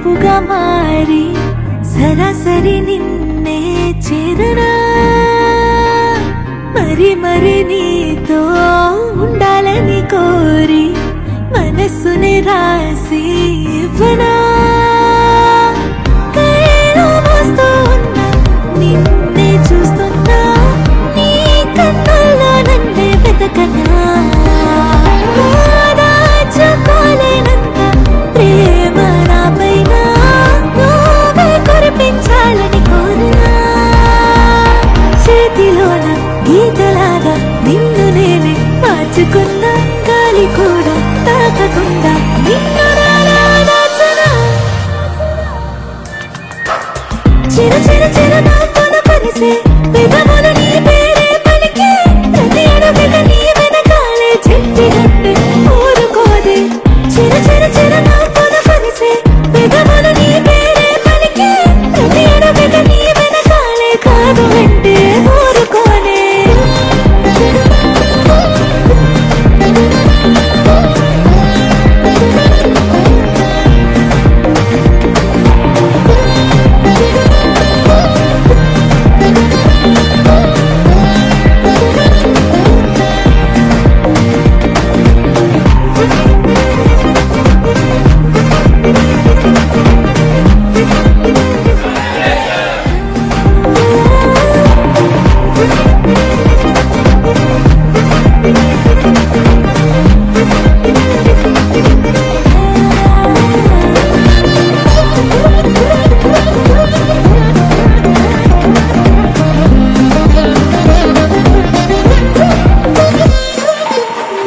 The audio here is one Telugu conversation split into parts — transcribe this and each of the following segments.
చూపుగా మారి సరాసరి నిన్నే చేరనా మరి మరి నీతో ఉండాలని కోరి మనస్సుని రాసి ఇవ్వనా కళ్ళలో మోస్తూ ఉన్నా నిన్నే చూస్తున్నా నీ కన్నుల్లో నన్నే వెతకనా దాచుకోలేనంత ప్రేమ నాపైన నువ్వే కురిపించాలని కోరునా చేతిలోన గీతలాగా నిన్ను నేనే మార్చుకున్నా గాలి కూడా తాకకుండా నిన్ను నాలా దాచనా చిరు చిరు చిరు నవ్వును కలిసే పెదవులు నీ పేరే పలికే ప్రతి అడుగుగా నీ వెనకాలే చెప్పినట్టు ఊరుకోదే చిరు చిరు చిరు నవ్వును కలిసే పెదవులు నీ పేరే పలికే ప్రతి అడుగుగా నీ వెనకాలే కాదు అంటే ఊరుకోనే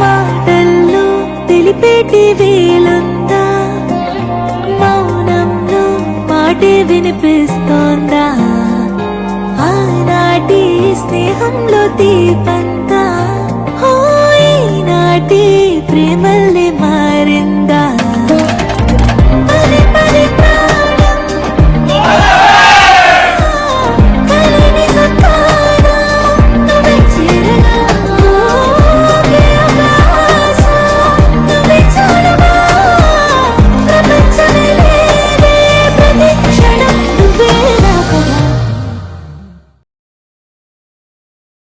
మాటల్లో తెలిపేటి వేలుందా మౌనంలో మాటే వినిపిస్తోందా ఆనాటి స్నేహంలో దీపంతా ఈనాటి ప్రేమల్ని మారిందా